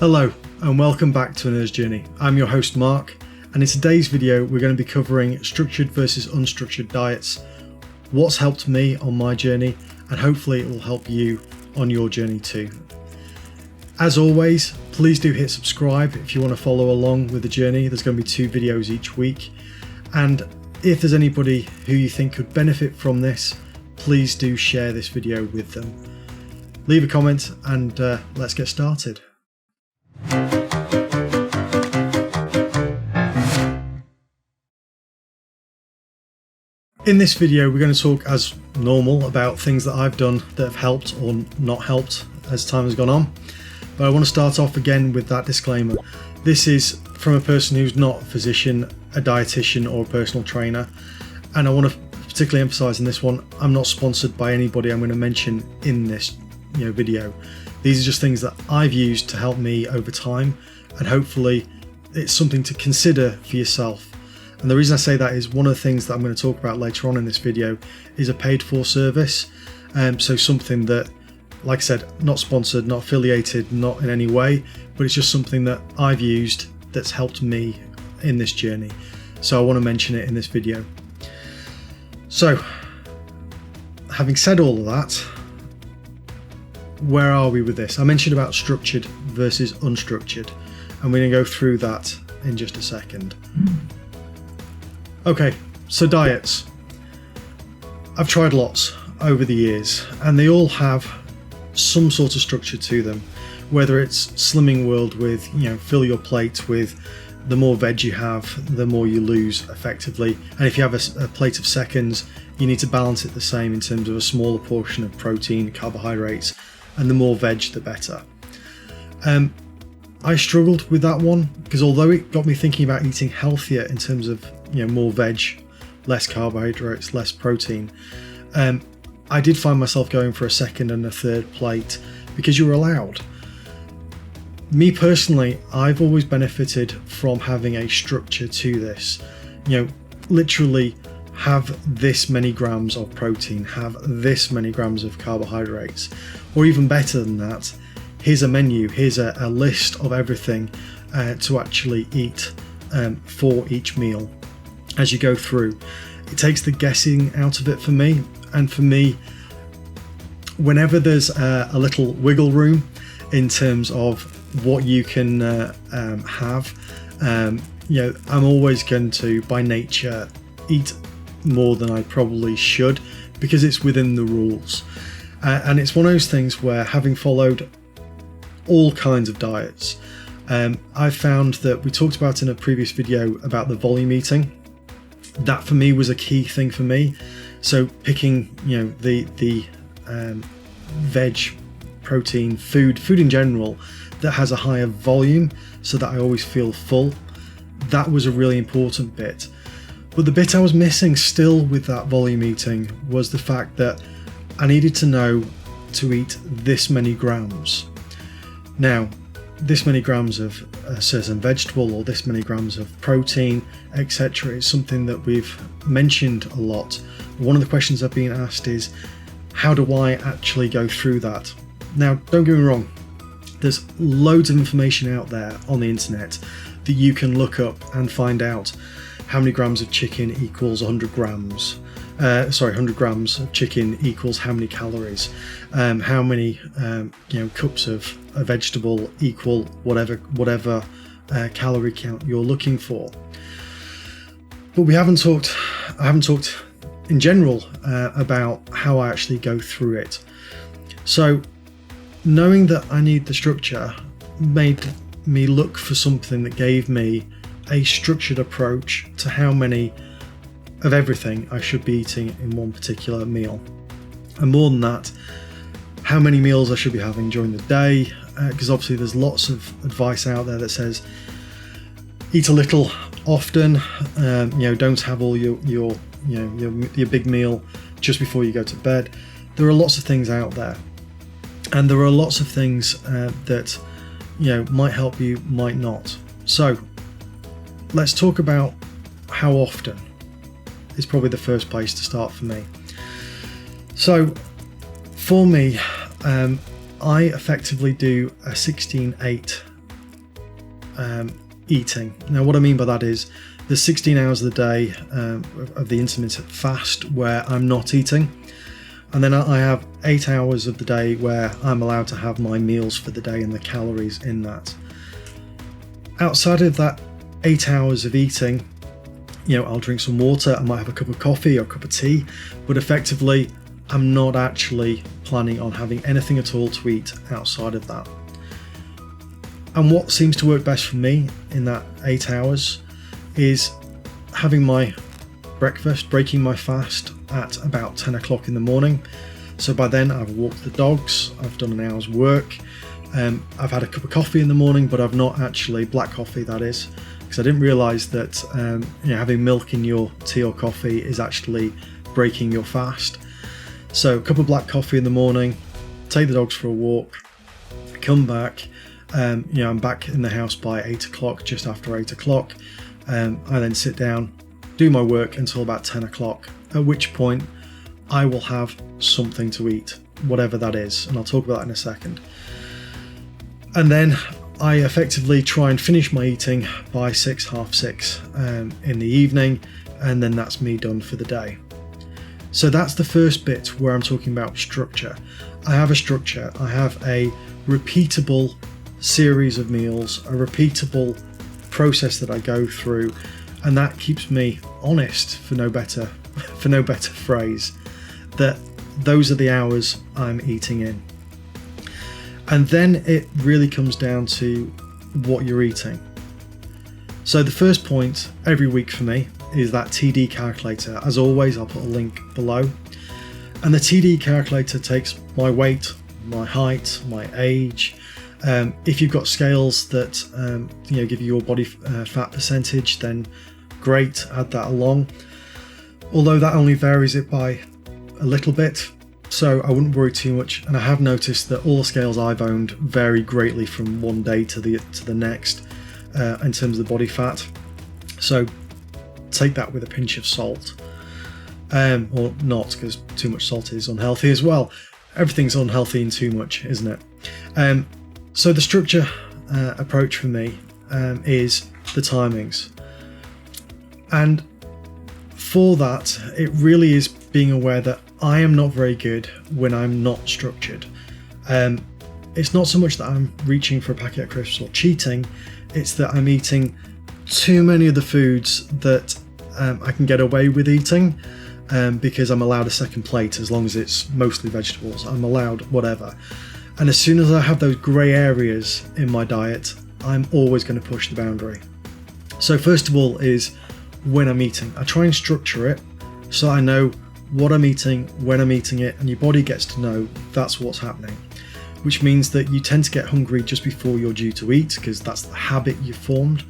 Hello and welcome back to An Journey. I'm your host Mark, and in today's video we're going to be covering structured versus unstructured diets, what's helped me on my journey, and hopefully it will help you on your journey too. As always, please do hit subscribe if you want to follow along with the journey. There's going to be 2 videos each week, and if there's anybody who you think could benefit from this, please do share this video with them. Leave a comment and let's get started. In this video we're going to talk as normal about things that I've done that have helped or not helped as time has gone on. But I want to start off again with that disclaimer. This is from a person who's not a physician, a dietitian or a personal trainer, and I want to particularly emphasize in this one, I'm not sponsored by anybody I'm going to mention in this video. These are just things that I've used to help me over time, and hopefully it's something to consider for yourself. And the reason I say that is one of the things that I'm going to talk about later on in this video is a paid for service. So something that, like I said, not sponsored, not affiliated, not in any way, but it's just something that I've used that's helped me in this journey. So I want to mention it in this video. So, having said all of that, where are we with this? I mentioned about structured versus unstructured, and we're going to go through that in just a second. Okay, so diets. I've tried lots over the years, and they all have some sort of structure to them, whether it's Slimming World with, fill your plate with the more veg you have, the more you lose effectively. And if you have a plate of seconds, you need to balance it the same in terms of a smaller portion of protein, carbohydrates, and the more veg, the better. I struggled with that one because although it got me thinking about eating healthier in terms of more veg, less carbohydrates, less protein, I did find myself going for a second and a third plate because you were allowed. Me personally, I've always benefited from having a structure to this. Literally have this many grams of protein, have this many grams of carbohydrates, or even better than that, here's a menu, here's a list of everything to actually eat for each meal as you go through. It takes the guessing out of it for me, and for me, whenever there's a little wiggle room in terms of what you can have, I'm always going to, by nature, eat more than I probably should because it's within the rules. And it's one of those things where, having followed all kinds of diets, I've found that we talked about in a previous video about the volume eating. That for me was a key thing for me. So picking, the veg, protein, food in general that has a higher volume so that I always feel full. That was a really important bit. But the bit I was missing still with that volume eating was the fact that I needed to know to eat this many grams. Now, this many grams of a certain vegetable or this many grams of protein, etc. is something that we've mentioned a lot. One of the questions I've been asked is, how do I actually go through that? Now, don't get me wrong, there's loads of information out there on the internet that you can look up and find out how many grams of chicken equals 100 grams. 100 grams of chicken equals how many calories, how many cups of a vegetable equal whatever calorie count you're looking for. But I haven't talked in general about how I actually go through it. So knowing that I need the structure made me look for something that gave me a structured approach to how many of everything I should be eating in one particular meal. And more than that, how many meals I should be having during the day, because obviously there's lots of advice out there that says eat a little often, don't have all your big meal just before you go to bed. There are lots of things out there, and there are lots of things that might help you, might not. So let's talk about how often is probably the first place to start for me. So for me, I effectively do a 16-8 eating. Now, what I mean by that is there's 16 hours of the day of the intermittent fast where I'm not eating. And then I have 8 hours of the day where I'm allowed to have my meals for the day and the calories in that. Outside of that 8 hours of eating, I'll drink some water, I might have a cup of coffee or a cup of tea, but effectively I'm not actually planning on having anything at all to eat outside of that. And what seems to work best for me in that 8 hours is having my breakfast, breaking my fast at about 10 o'clock in the morning. So by then I've walked the dogs, I've done an hour's work, I've had a cup of coffee in the morning, but I've not actually, black coffee that is, because I didn't realise that having milk in your tea or coffee is actually breaking your fast. So a cup of black coffee in the morning, take the dogs for a walk, come back, I'm back in the house by 8 o'clock, just after 8 o'clock. I then sit down, do my work until about 10 o'clock, at which point I will have something to eat, whatever that is, and I'll talk about that in a second. And then I effectively try and finish my eating by 6, half 6 in the evening, and then that's me done for the day. So that's the first bit where I'm talking about structure. I have a structure, I have a repeatable series of meals, a repeatable process that I go through, and that keeps me honest, for no better phrase, that those are the hours I'm eating in. And then it really comes down to what you're eating. So the first point every week for me is that TDEE calculator. As always, I'll put a link below. And the TDEE calculator takes my weight, my height, my age. If you've got scales that give you your body fat percentage, then great, add that along. Although that only varies it by a little bit, so I wouldn't worry too much. And I have noticed that all the scales I've owned vary greatly from one day to the next in terms of the body fat. So take that with a pinch of salt, or not, because too much salt is unhealthy as well. Everything's unhealthy in too much, isn't it? So the structure approach for me is the timings. And for that, it really is being aware that I am not very good when I'm not structured. It's not so much that I'm reaching for a packet of crisps or cheating, it's that I'm eating too many of the foods that I can get away with eating, because I'm allowed a second plate as long as it's mostly vegetables. I'm allowed whatever. And as soon as I have those grey areas in my diet, I'm always going to push the boundary. So first of all is when I'm eating. I try and structure it so I know what I'm eating, when I'm eating it, and your body gets to know that's what's happening. Which means that you tend to get hungry just before you're due to eat, because that's the habit you've formed.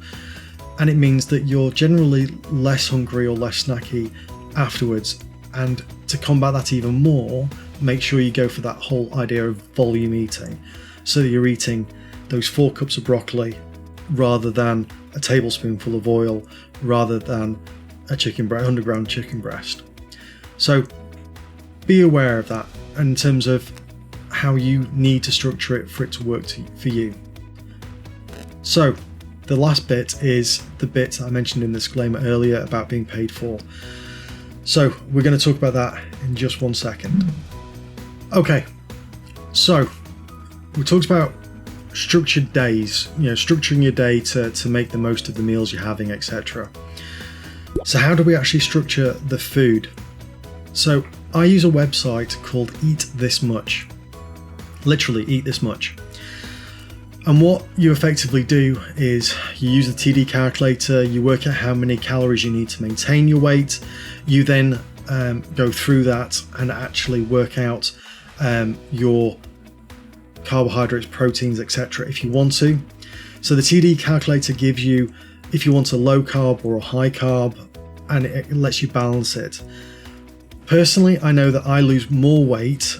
And it means that you're generally less hungry or less snacky afterwards. And to combat that even more, make sure you go for that whole idea of volume eating. So that you're eating those 4 cups of broccoli rather than a tablespoonful of oil, rather than a 100-gram chicken breast. So be aware of that in terms of how you need to structure it for it to work for you. So the last bit is the bit I mentioned in the disclaimer earlier about being paid for. So we're going to talk about that in just 1 second. Okay, so we talked about structured days, structuring your day to make the most of the meals you're having, etc. So how do we actually structure the food? So I use a website called Eat This Much. Literally, eat this much. And what you effectively do is you use the TDEE calculator, you work out how many calories you need to maintain your weight, you then go through that and actually work out your carbohydrates, proteins, etc. if you want to. So the TDEE calculator gives you if you want a low carb or a high carb, and it lets you balance it. Personally, I know that I lose more weight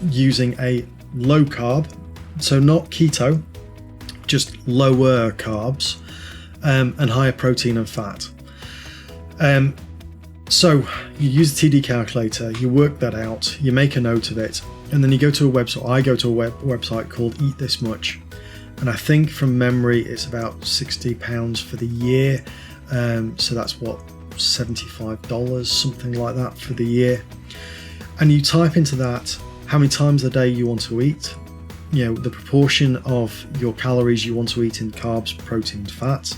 using a low carb, so not keto, just lower carbs, and higher protein and fat. So you use the TDEE calculator, you work that out, you make a note of it, and then you go to a website. I go to a website called Eat This Much, and I think from memory it's about £60 for the year. So that's what, $75, something like that for the year. And you type into that how many times a day you want to eat, the proportion of your calories you want to eat in carbs, protein, fats,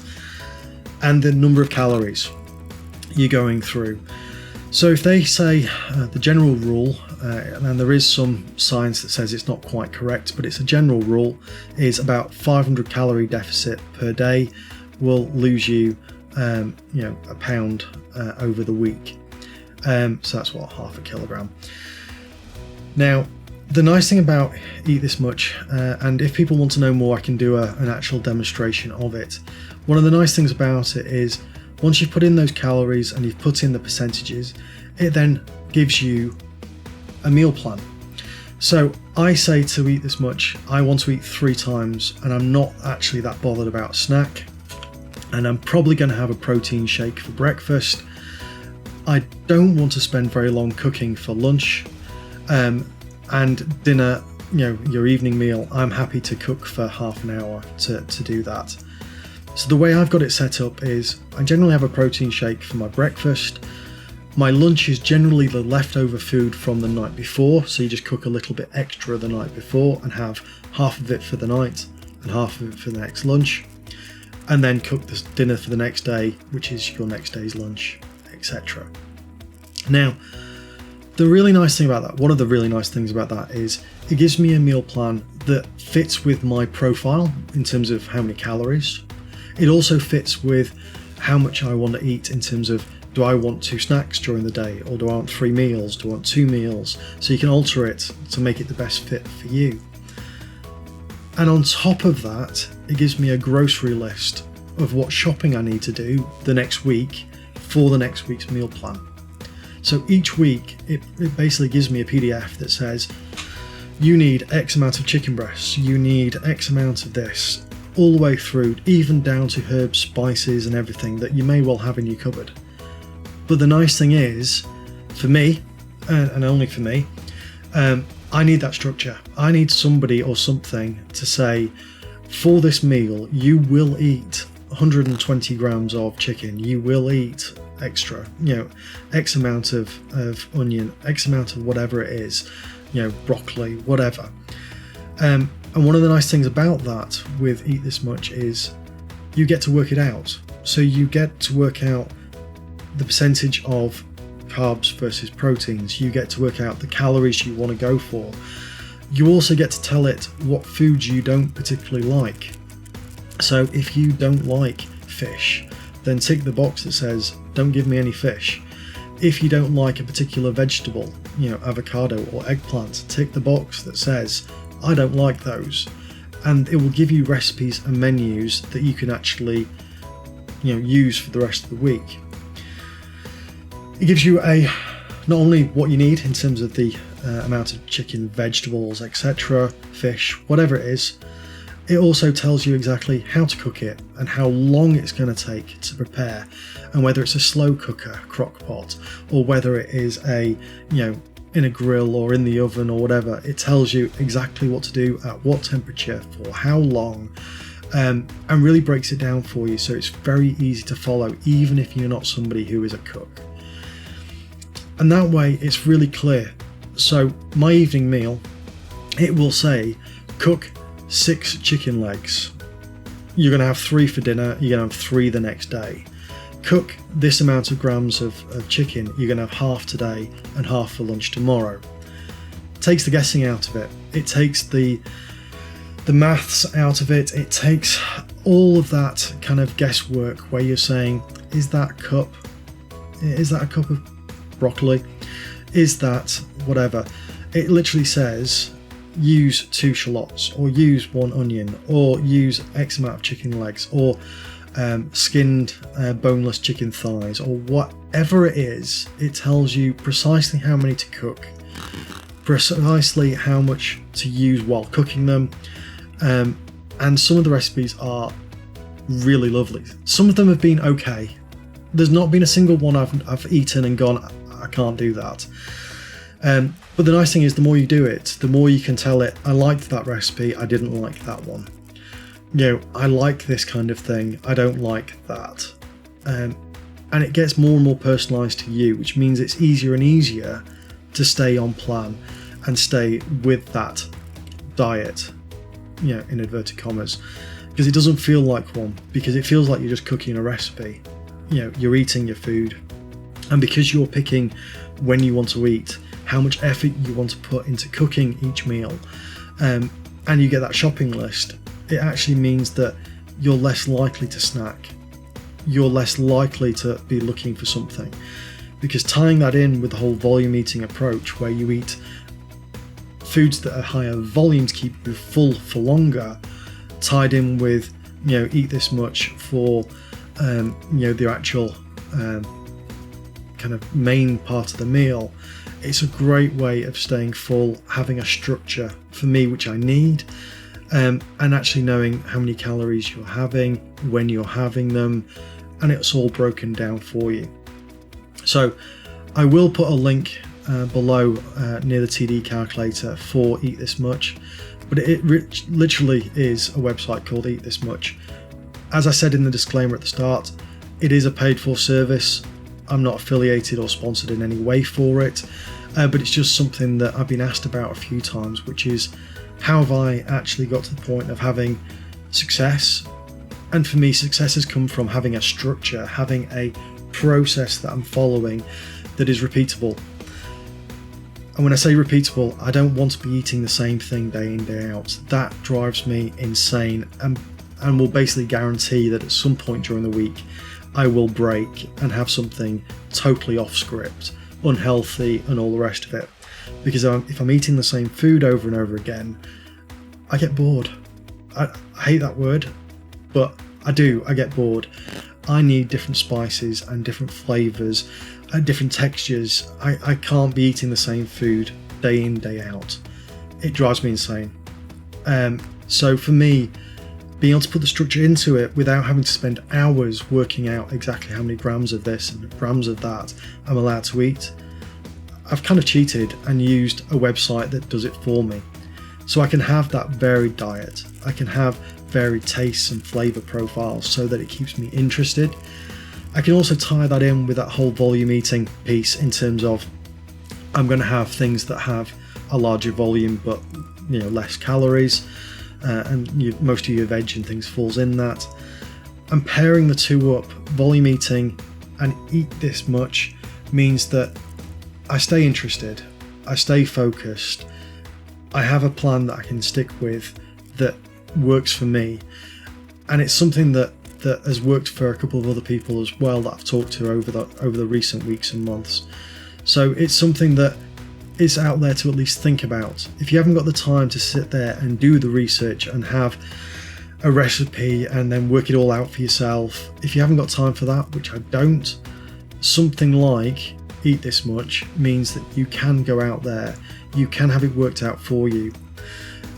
and the number of calories you're going through. So if they say the general rule, and there is some science that says it's not quite correct, but it's a general rule, is about 500 calorie deficit per day will lose you a pound over the week. So that's what, half a kilogram. Now, the nice thing about Eat This Much, and if people want to know more, I can do an actual demonstration of it. One of the nice things about it is once you've put in those calories and you've put in the percentages, it then gives you a meal plan. So I say to Eat This Much, I want to eat 3 times, and I'm not actually that bothered about snack. And I'm probably going to have a protein shake for breakfast. I don't want to spend very long cooking for lunch. And dinner, your evening meal, I'm happy to cook for half an hour to do that. So the way I've got it set up is I generally have a protein shake for my breakfast. My lunch is generally the leftover food from the night before, so you just cook a little bit extra the night before and have half of it for the night and half of it for the next lunch, and then cook the dinner for the next day, which is your next day's lunch, etc. Now, the really nice thing about that, one of the really nice things about that is it gives me a meal plan that fits with my profile in terms of how many calories. It also fits with how much I want to eat in terms of, do I want 2 snacks during the day, or do I want 3 meals? Do I want 2 meals? So you can alter it to make it the best fit for you. And on top of that, it gives me a grocery list of what shopping I need to do the next week for the next week's meal plan. So each week, it basically gives me a PDF that says, you need X amount of chicken breasts, you need X amount of this, all the way through, even down to herbs, spices and everything that you may well have in your cupboard. But the nice thing is, for me, and only for me, I need that structure. I need somebody or something to say, for this meal, you will eat 120 grams of chicken, you will eat extra, X amount of onion, X amount of whatever it is, broccoli, whatever. And one of the nice things about that with Eat This Much is you get to work it out. So you get to work out the percentage of carbs versus proteins. You get to work out the calories you want to go for. You also get to tell it what foods you don't particularly like. So if you don't like fish, then tick the box that says, don't give me any fish. If you don't like a particular vegetable, avocado or eggplant, tick the box that says, I don't like those. And it will give you recipes and menus that you can actually, use for the rest of the week. It gives you not only what you need in terms of the amount of chicken, vegetables, etc., fish, whatever it is. It also tells you exactly how to cook it and how long it's going to take to prepare, and whether it's a slow cooker, crock pot, or whether it is in a grill or in the oven or whatever. It tells you exactly what to do at what temperature for how long, and really breaks it down for you, so it's very easy to follow even if you're not somebody who is a cook. And that way it's really clear. So my evening meal, it will say cook 6 chicken legs. You're going to have 3 for dinner, you're going to have 3 the next day. Cook this amount of grams of chicken, you're going to have half today and half for lunch tomorrow. It takes the guessing out of it. It takes the maths out of it. It takes all of that kind of guesswork where you're saying, is that a cup of broccoli? Is that whatever? It literally says, use 2 shallots, or use 1 onion, or use X amount of chicken legs, or skinned boneless chicken thighs, or whatever it is. It tells you precisely how many to cook, precisely how much to use while cooking them, and some of the recipes are really lovely. Some of them have been okay. There's not been a single one I've eaten and gone, I can't do that. But the nice thing is, the more you do it, the more you can tell it, I liked that recipe, I didn't like that one. I like this kind of thing, I don't like that. And it gets more and more personalised to you, which means it's easier and easier to stay on plan and stay with that diet, in inverted commas, because it doesn't feel like one, because it feels like you're just cooking a recipe. You're eating your food, and because you're picking when you want to eat, how much effort you want to put into cooking each meal, and you get that shopping list, it actually means that you're less likely to snack. You're less likely to be looking for something, because tying that in with the whole volume eating approach, where you eat foods that are higher volume to keep you full for longer, tied in with eat this much for the actual kind of main part of the meal, it's a great way of staying full, having a structure for me, which I need, and actually knowing how many calories you're having, when you're having them, and it's all broken down for you. So I will put a link below near the TDEE calculator for Eat This Much, but it literally is a website called Eat This Much. As I said in the disclaimer at the start, it is a paid for service. I'm not affiliated or sponsored in any way for it, but it's just something that I've been asked about a few times, which is how have I actually got to the point of having success? And for me, success has come from having a structure, having a process that I'm following that is repeatable. And when I say repeatable, I don't want to be eating the same thing day in, day out. That drives me insane, and will basically guarantee that at some point during the week I will break and have something totally off script, unhealthy and all the rest of it. Because if I'm eating the same food over and over again, I get bored. I hate that word, but I get bored. I need different spices and different flavours and different textures. I can't be eating the same food day in, day out. It drives me insane. So for me, being able to put the structure into it without having to spend hours working out exactly how many grams of this and grams of that I'm allowed to eat, I've kind of cheated and used a website that does it for me. So I can have that varied diet. I can have varied tastes and flavour profiles so that it keeps me interested. I can also tie that in with that whole volume eating piece in terms of I'm going to have things that have a larger volume but less calories, and most of your veg and things falls in that. And pairing the two up, volume eating and Eat This Much, means that I stay interested, I stay focused, I have a plan that I can stick with that works for me, and it's something that has worked for a couple of other people as well that I've talked to over the recent weeks and months. So it's something that is out there to at least think about. If you haven't got the time to sit there and do the research and have a recipe and then work it all out for yourself, if you haven't got time for that, which I don't, something like Eat This Much means that you can go out there, you can have it worked out for you.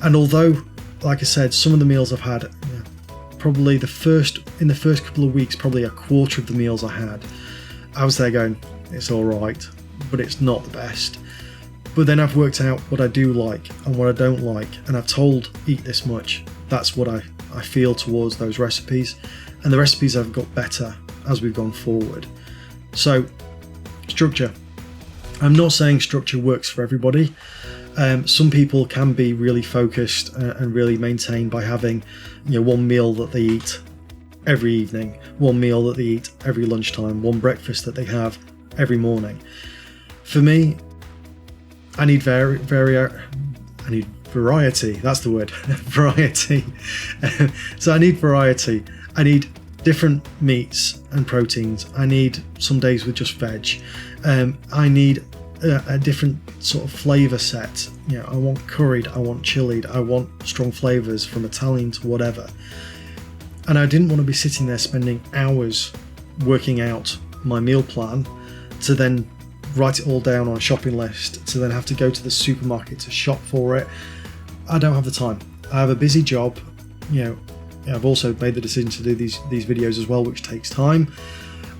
And although, like I said, some of the meals I've had, probably in the first couple of weeks, probably a quarter of the meals I had, I was there going, it's all right, but it's not the best. But then I've worked out what I do like and what I don't like, and I've told Eat This Much that's what I feel towards those recipes, and the recipes have got better as we've gone forward. So structure. I'm not saying structure works for everybody. Some people can be really focused and really maintained by having one meal that they eat every evening, one meal that they eat every lunchtime, one breakfast that they have every morning. For me, I need variety. That's the word. Variety. So I need variety. I need different meats and proteins. I need some days with just veg. I need a different sort of flavour set. I want curried, I want chilied, I want strong flavours from Italian to whatever. And I didn't want to be sitting there spending hours working out my meal plan to then write it all down on a shopping list, to then have to go to the supermarket to shop for it. I don't have the time. I have a busy job. I've also made the decision to do these videos as well, which takes time,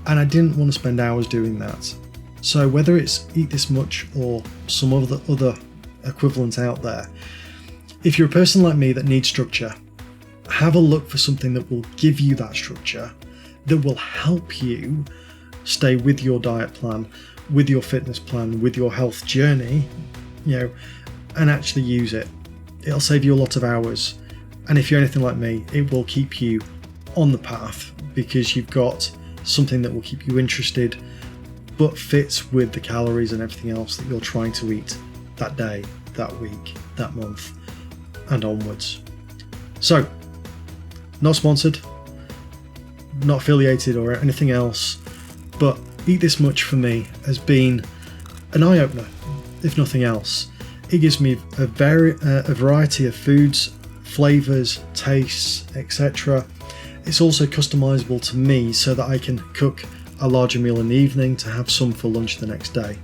and I didn't want to spend hours doing that. So whether it's Eat This Much or some other equivalent out there, if you're a person like me that needs structure, have a look for something that will give you that structure, that will help you stay with your diet plan, with your fitness plan, with your health journey, and actually use it. It'll save you a lot of hours. And if you're anything like me, it will keep you on the path because you've got something that will keep you interested, but fits with the calories and everything else that you're trying to eat that day, that week, that month, and onwards. So, not sponsored, not affiliated or anything else, but Eat This Much for me has been an eye-opener, if nothing else. It gives me a variety of foods, flavours, tastes, etc. It's also customizable to me so that I can cook a larger meal in the evening to have some for lunch the next day.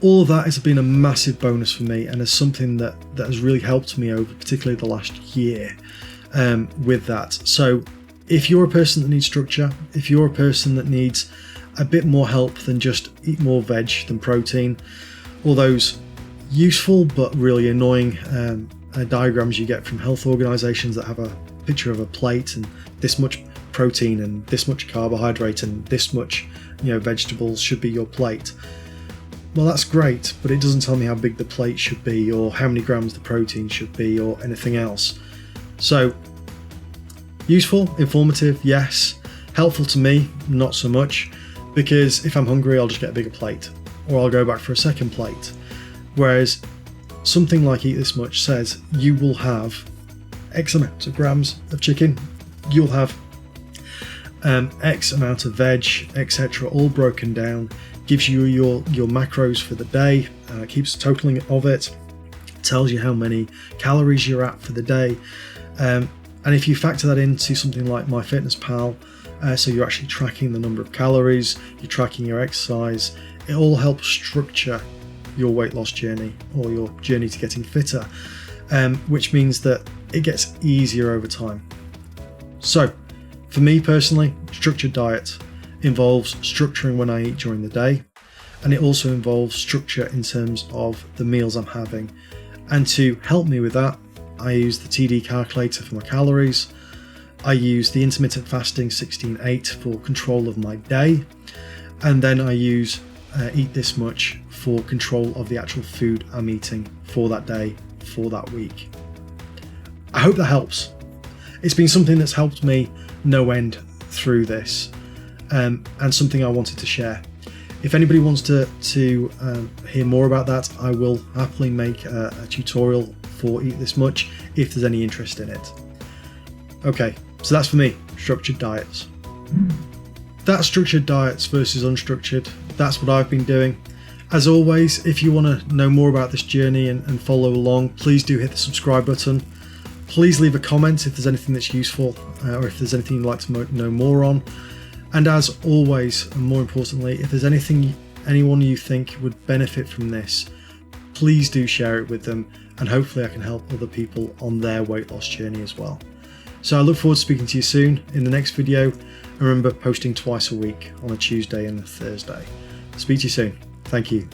All of that has been a massive bonus for me and is something that has really helped me over particularly the last year with that. So if you're a person that needs structure, if you're a person that needs a bit more help than just eat more veg than protein, all those useful but really annoying diagrams you get from health organisations that have a picture of a plate and this much protein and this much carbohydrate and this much vegetables should be your plate. Well, that's great, but it doesn't tell me how big the plate should be or how many grams the protein should be or anything else. So useful, informative, yes. Helpful to me, not so much, because if I'm hungry I'll just get a bigger plate or I'll go back for a second plate. Whereas something like Eat This Much says you will have X amount of grams of chicken, you'll have X amount of veg, etc., all broken down, gives you your macros for the day, keeps totaling of it, tells you how many calories you're at for the day, and if you factor that into something like MyFitnessPal, so you're actually tracking the number of calories, you're tracking your exercise, it all helps structure your weight loss journey or your journey to getting fitter, which means that it gets easier over time. So for me personally, structured diet involves structuring when I eat during the day, and it also involves structure in terms of the meals I'm having. And to help me with that, I use the TDEE calculator for my calories, I use the intermittent fasting 16/8 for control of my day, and then I use Eat This Much for control of the actual food I'm eating for that day, for that week. I hope that helps. It's been something that's helped me no end through this, and something I wanted to share. If anybody wants to hear more about that, I will happily make a tutorial for Eat This Much if there's any interest in it. Okay, so that's for me, structured diets. That's structured diets versus unstructured. That's what I've been doing. As always, if you want to know more about this journey and follow along, please do hit the subscribe button. Please leave a comment if there's anything that's useful or if there's anything you'd like to know more on. And as always, and more importantly, if there's anyone you think would benefit from this, please do share it with them, and hopefully I can help other people on their weight loss journey as well. So I look forward to speaking to you soon in the next video, and remember, posting twice a week on a Tuesday and a Thursday. Speak to you soon. Thank you.